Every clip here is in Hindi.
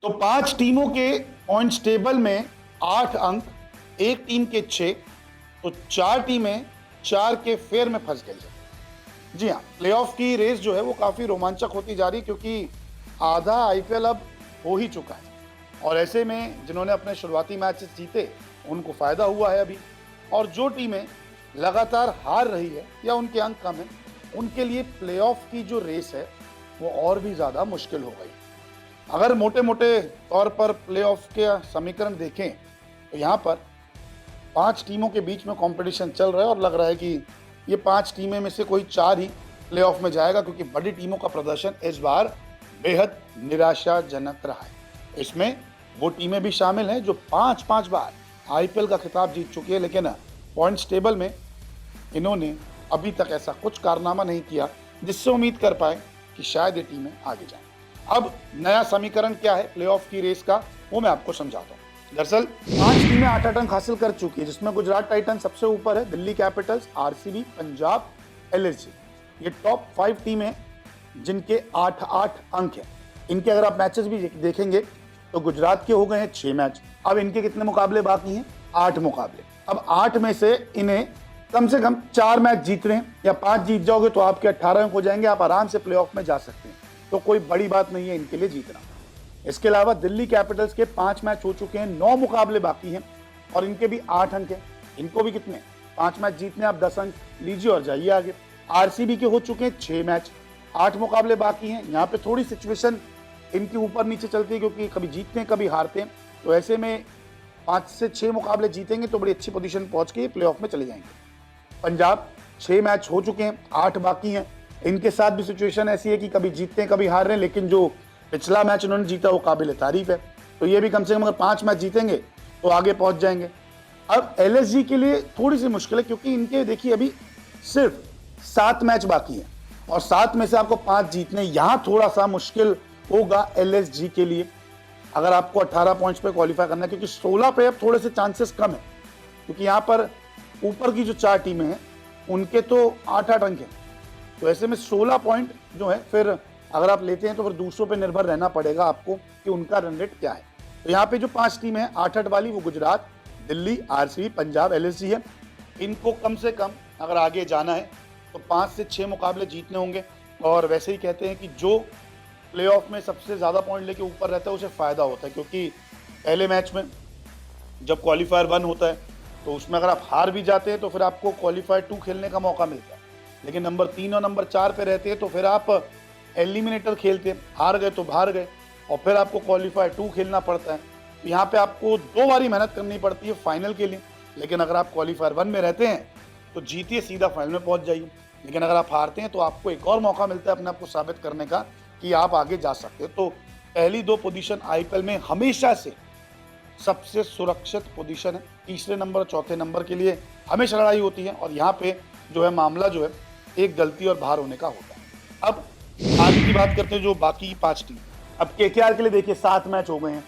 तो 5 टीमों के पॉइंट्स टेबल में 8 अंक, एक टीम के 6, तो 4 टीमें 4 के फेयर में फंस गई है। जी हाँ, प्लेऑफ की रेस जो है वो काफी रोमांचक होती जा रही, क्योंकि आधा आईपीएल अब हो ही चुका है और ऐसे में जिन्होंने अपने शुरुआती मैचेस जीते उनको फायदा हुआ है अभी, और जो टीमें लगातार हार रही है या उनके अंक कम है उनके लिए प्लेऑफ की जो रेस है वो और भी ज्यादा मुश्किल हो गई। अगर मोटे मोटे तौर पर प्लेऑफ के समीकरण देखें तो यहाँ पर 5 टीमों के बीच में कंपटीशन चल रहा है और लग रहा है कि ये 5 टीमें में से कोई 4 ही प्लेऑफ में जाएगा, क्योंकि बड़ी टीमों का प्रदर्शन इस बार बेहद निराशाजनक रहा है। इसमें वो टीमें भी शामिल हैं जो 5-5 बार आईपीएल का खिताब जीत चुकी है, लेकिन पॉइंट्स टेबल में इन्होंने अभी तक ऐसा कुछ कारनामा नहीं किया जिससे उम्मीद कर पाए कि शायद ये टीमें आगे जाएं। अब नया समीकरण क्या है प्लेऑफ की रेस का, वो मैं आपको समझाता हूँ। दरअसल 5 टीमें 8 अंक हासिल कर चुकी है, जिसमें गुजरात टाइटंस सबसे ऊपर है, Delhi Capitals, RCB, Punjab, LSG. ये टॉप 5 टीमें जिनके 8-8 अंक हैं। इनके अगर आप मैचेस भी देखेंगे तो गुजरात के हो गए हैं 6 मैच। अब इनके कितने मुकाबले बाकी हैं? 8 मुकाबले। अब 8 में से इन्हें कम से कम 4 मैच जीतने हैं, या 5 जीत जाओगे तो आपके 18 अंक हो जाएंगे, आप आराम से प्लेऑफ में जा सकते हैं। तो कोई बड़ी बात नहीं है इनके लिए जीतना। इसके अलावा दिल्ली कैपिटल्स के 5 मैच हो चुके हैं, 9 मुकाबले बाकी हैं और इनके भी 8 अंक हैं। इनको भी कितने 5 मैच जीतने, आप 10 अंक लीजिए और जाइए आगे। आरसीबी के हो चुके हैं 6 मैच, 8 मुकाबले बाकी हैं। यहाँ पे थोड़ी सिचुएशन इनकी ऊपर नीचे चलती है, क्योंकि कभी जीतते हैं कभी हारते हैं, तो ऐसे में 5 से 6 मुकाबले जीतेंगे तो बड़ी अच्छी पोजीशन पहुंच के प्लेऑफ में चले जाएंगे। पंजाब 6 मैच हो चुके हैं, 8 बाकी हैं। इनके साथ भी सिचुएशन ऐसी है कि कभी जीतते हैं कभी हार रहे हैं, लेकिन जो पिछला मैच उन्होंने जीता वो काबिल तारीफ है, तो ये भी कम से कम अगर 5 मैच जीतेंगे तो आगे पहुंच जाएंगे। अब एलएसजी के लिए थोड़ी सी मुश्किल है, क्योंकि इनके देखिए अभी सिर्फ 7 मैच बाकी हैं और 7 में से आपको 5 जीतने, यहां थोड़ा सा मुश्किल होगा एलएसजी के लिए अगर आपको 18 पॉइंट्स पे क्वालिफाई करना है, क्योंकि 16 पे अब थोड़े से चांसेस कम है, क्योंकि यहाँ पर ऊपर की जो 4 टीमें हैं उनके तो 8-8 अंक हैं, तो ऐसे में 16 पॉइंट जो है फिर अगर आप लेते हैं तो फिर दूसरों पे निर्भर रहना पड़ेगा आपको कि उनका रन रेट क्या है। तो यहाँ पे जो 5 टीमें हैं 8-8 वाली, वो गुजरात, दिल्ली, आरसीबी, पंजाब, एलएसजी है। इनको कम से कम अगर आगे जाना है तो 5 से 6 मुकाबले जीतने होंगे, और वैसे ही कहते हैं कि जो प्लेऑफ में सबसे ज़्यादा पॉइंट लेके ऊपर रहता है उसे फ़ायदा होता है, क्योंकि पहले मैच में जब क्वालिफायर 1 होता है तो उसमें अगर आप हार भी जाते हैं तो फिर आपको क्वालिफायर 2 खेलने का मौका मिलता है, लेकिन नंबर 3 और नंबर 4 पे रहते हैं तो फिर आप एलिमिनेटर खेलते हैं, हार गए तो बाहर गए और फिर आपको क्वालिफायर 2 खेलना पड़ता है। तो यहाँ पे आपको 2 बारी मेहनत करनी पड़ती है फाइनल के लिए, लेकिन अगर आप क्वालिफायर 1 में रहते हैं तो जीतिए, सीधा फाइनल में पहुँच जाइए। लेकिन अगर आप हारते हैं तो आपको एक और मौका मिलता है अपने आप को साबित करने का कि आप आगे जा सकते हो। तो पहली 2 पोजीशन आईपीएल में हमेशा से सबसे सुरक्षित पोजीशन है, तीसरे नंबर और चौथे नंबर के लिए हमेशा लड़ाई होती है, और यहाँ पे जो है मामला जो है एक गलती और बाहर होने का होता है। अब आगे की बात करते हैं जो बाकी 5 टीम। अब केकेआर के लिए देखिए 7 मैच हो गए हैं,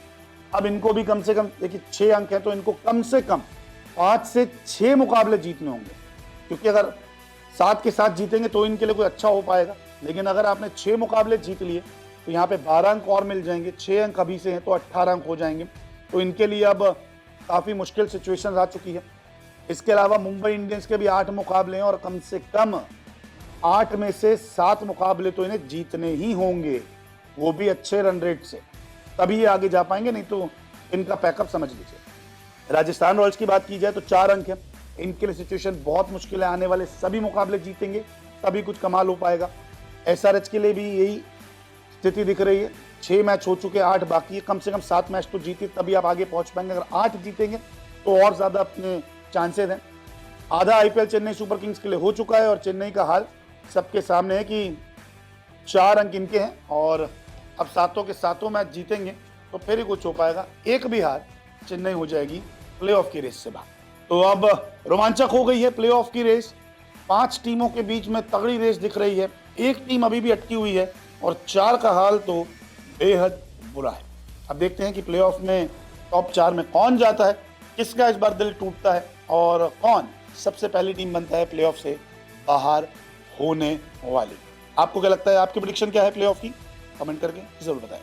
अब इनको भी कम से कम देखिए 6 अंक है, तो इनको कम से कम 5 से 6 मुकाबले जीतने होंगे, क्योंकि अगर 7 के साथ जीतेंगे तो इनके लिए कोई अच्छा हो पाएगा, लेकिन अगर आपने 6 मुकाबले जीत लिए तो यहाँ पे 12 अंक और मिल जाएंगे, 6 अंक अभी से हैं तो 18 अंक हो जाएंगे, तो इनके लिए अब काफ़ी मुश्किल सिचुएशन आ चुकी है। इसके अलावा मुंबई इंडियंस के भी 8 मुकाबले हैं और कम से कम 8 में से 7 मुकाबले तो इन्हें जीतने ही होंगे, वो भी अच्छे रन रेट से, तभी ये आगे जा पाएंगे, नहीं तो इनका पैकअप समझ लीजिए। राजस्थान रॉयल्स की बात की जाए तो 4 अंक है, इनके लिए सिचुएशन बहुत मुश्किल है, आने वाले सभी मुकाबले जीतेंगे तभी कुछ कमाल हो पाएगा। एसआरएच के लिए भी यही स्थिति दिख रही है, 6 मैच हो चुके हैं, 8 बाकी है, कम से कम 7 मैच तो जीते तभी आप आगे पहुंच पाएंगे। अगर 8 जीतेंगे तो और ज़्यादा अपने चांसेस हैं। आधा आईपीएल चेन्नई सुपर किंग्स के लिए हो चुका है और चेन्नई का हाल सबके सामने है कि 4 अंक इनके हैं और अब 7 के 7 मैच जीतेंगे तो फिर ही कुछ हो पाएगा। एक भी हार चेन्नई हो जाएगी प्लेऑफ की रेस से बाहर। तो अब रोमांचक हो गई है प्लेऑफ की रेस, 5 टीमों के बीच में तगड़ी रेस दिख रही है, एक टीम अभी भी अटकी हुई है और 4 का हाल तो बेहद बुरा है। अब देखते हैं कि प्लेऑफ में टॉप 4 में कौन जाता है, किसका इस बार दिल टूटता है और कौन सबसे पहली टीम बनता है प्लेऑफ से बाहर होने वाली। आपको क्या लगता है, आपकी प्रेडिक्शन क्या है प्लेऑफ की? कमेंट करके जरूर बताएं।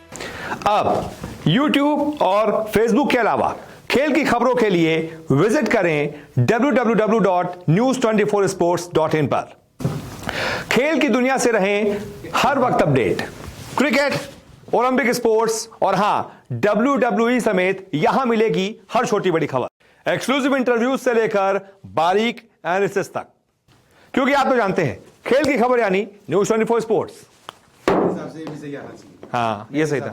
अब YouTube और Facebook के अलावा खेल की खबरों के लिए विजिट करें www.news24sports.in पर। खेल की दुनिया से रहें हर वक्त अपडेट। क्रिकेट, ओलंपिक स्पोर्ट्स और हां WWE समेत यहां मिलेगी हर छोटी बड़ी खबर, एक्सक्लूसिव इंटरव्यूज से लेकर बारीक एनालिसिस तक, क्योंकि आप तो जानते हैं खेल की खबर यानी न्यूज़ 24 स्पोर्ट्स। हाँ, ये सही था।